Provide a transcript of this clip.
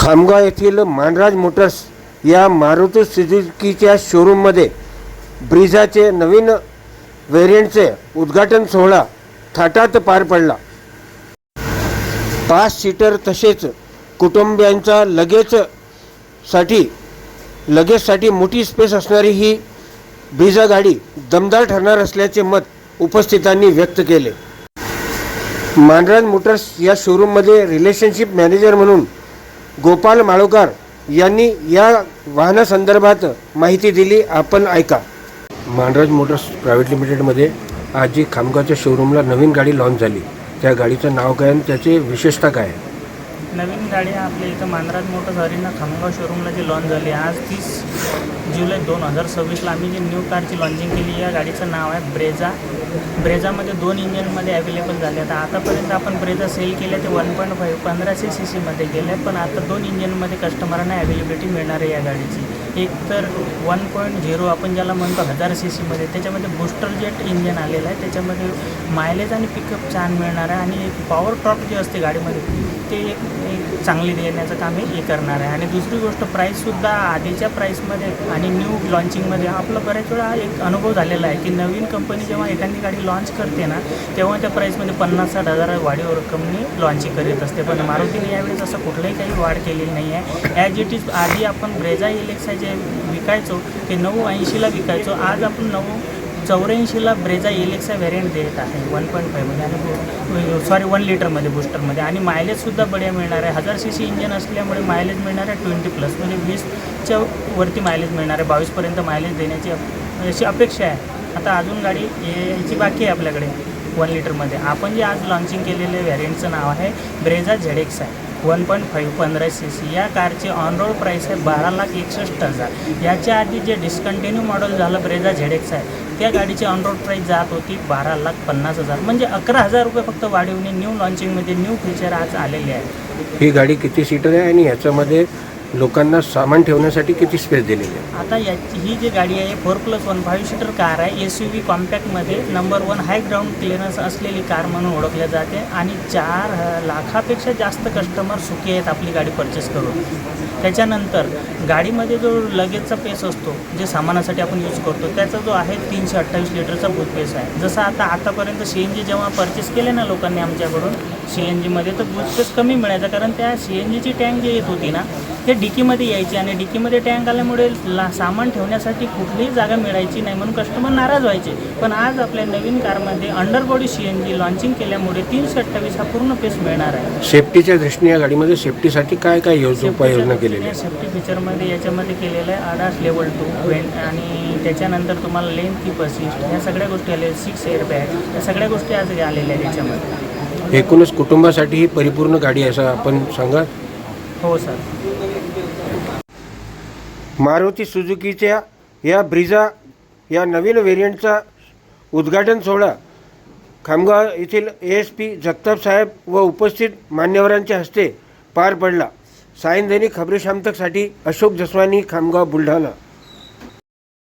खामगाव येथील मानराज मोटर्स या मारुती सुझुकीच्या शोरूममध्ये ब्रिझाचे नवीन व्हेरियंटचे उद्घाटन सोहळा थाटात पार पडला। 5 सीटर तसेच कुटुंबियांचा लगेजसाठी मोठी स्पेस असणारी ही ब्रिझा गाडी दमदार ठरणार असल्याचे मत उपस्थितांनी व्यक्त केले। मानराज मोटर्स या शोरूममध्ये रिलेशनशिप मॅनेजर म्हणून गोपाल माळोकर यांनी या वाहनासंदर्भात माहिती दिली। आपण ऐका। मानराज मोटर्स प्रायव्हेट लिमिटेडमध्ये आज जी खामगावच्या शोरूमला नवीन गाडी लॉन्च झाली, त्या गाडीचं नाव काय आणि त्याची विशेषता काय आहे? नवीन गाडी आपल्या इथं मानराज मोटर्स अरेना खामगाव शोरूमला जी लॉन्च झाली आज 30 जुलै 2026ला आम्ही जी न्यू कारची लॉन्चिंग केली। या गाडीचं नाव आहे ब्रेझामध्ये 2 इंजनमध्ये अवेलेबल झाले। आतापर्यंत आपण ब्रेझा सेल केले ते 1.5 1500 cc गेले, पण आता 2 इंजनमध्ये कस्टमरांना अवेलेबिलिटी मिळणार आहे या गाडीची। एक तर 1.0 आपण ज्याला म्हणतो 1000 cc त्याच्यामध्ये बूस्टर जेट इंजन आलेलं आहे। त्याच्यामध्ये मायलेज आणि पिकअप छान मिळणार आहे आणि एक पॉवर टॉप जे असते गाडीमध्ये ते एक चांगली देण्याचं काम हे करणार आहे। आणि दुसरी गोष्ट प्राईससुद्धा आधीच्या प्राईसमध्ये आणि न्यू लॉन्चिंगमध्ये आपला बऱ्याच वेळा एक अनुभव झालेला आहे की नवीन कंपनी जेव्हा एखादी गाडी लॉन्च करते ना, तेव्हा त्या प्राईसमध्ये 50-60 हजार वाढीव रक्कमने लॉन्चिंग करीत असते, पण मारुतीने यावेळेस असं कुठलंही काही वाढ केलेली नाही आहे। ॲज इट इज आधी आपण ब्रेझा एलेक्सा जे विकायचो ते 980ला विकायचो, आज आपण 984ला ब्रेझा एलेक्सा व्हेरियंट देत आहे 1.5 आणि 1 लिटरमध्ये बूस्टरमध्ये, आणि मायलेजसुद्धा बढिया मिळणार आहे। 1000 cc इंजन असल्यामुळे मायलेज मिळणार आहे 20+ म्हणजे 20च्या वरती मायलेज मिळणार आहे। 22पर्यंत मायलेज देण्याची अशी अपेक्षा आहे। आता अजून गाडी यायची बाकी आहे आपल्याकडे 1 लिटरमध्ये। आपण जे आज लॉन्चिंग केलेले व्हेरियंटचं नाव आहे ब्रेझा ZX आहे 1.5 15 cc। या कारची ऑन रोड प्राईस आहे 12,61,000। याच्या आधी जे डिस्कंटिन्यू मॉडेल झालं ब्रेझा ZX आहे त्या गाडीची ऑन रोड प्राईस जात होती 12,50,000, म्हणजे 11,000 रुपये फक्त वाढवणे न्यू लॉन्चिंगमध्ये न्यू फीचर आज आलेले आहे। ही गाडी किती सीटर आहे आणि याच्यामध्ये लोकांना सामान ठेवण्यासाठी किती स्पेस दिलेली आहे? आता ही जी गाडी आहे 4+1 5 सीटर कार आहे। SUV कॉम्पॅक्टमध्ये नंबर 1 हाय ग्राउंड क्लिअरन्स असलेली कार म्हणून ओळखल्या जाते आणि 4 लाखापेक्षा जास्त कस्टमर सुखी आहेत आपली गाडी परचेस करून। त्याच्यानंतर गाडीमध्ये जो लगेजचा पेस असतो जे सामानासाठी आपण यूज करतो त्याचा जो आहे 328 लिटरचा बूथ पेस आहे। जसं आतापर्यंत CNG जेव्हा परचेस केले ना लोकांनी आमच्याकडून CNGमध्ये, तर बूथ पेस कमी मिळायचा, कारण त्या CNGची टँक जी येत होती ना ते डिकीमध्ये यायची आणि डिकीमध्ये टँक आल्यामुळे सामान ठेवण्यासाठी कुठलीही जागा मिळायची नाही, म्हणून कस्टमर नाराज व्हायचे। पण आज आपल्या नवीन कारमध्ये अंडरबॉडी CNG लॉन्चिंग केल्यामुळे 328 हा पूर्ण पेस मिळणार आहे। सेफ्टीच्या दृष्टीने या गाडीमध्ये सेफ्टीसाठी काय काय उपाययोजना केलेली आहे? सेफ्टी फीचरमध्ये याच्यामध्ये केलेलं आहे ADAS लेवल 2 आणि त्याच्यानंतर तुम्हाला लेन कीप असिस्ट, ह्या सगळ्या गोष्टी आल्या, 6 एअरबॅग, या सगळ्या गोष्टी आज आलेल्या आहेत याच्यामध्ये। एकूणच कुटुंबासाठी ही परिपूर्ण गाडी आहे असं आपण सांगा? हो सर। मारुती सुझुकीच्या या ब्रिझा या नवीन व्हेरियंटचा उद्घाटन सोहळा खामगाव येथील ASP जगताप साहेब व उपस्थित मान्यवरांच्या हस्ते पार पडला। सायन दैनिक खबरी शामतकसाठी अशोक जसवानी, खामगाव, बुलढाणा।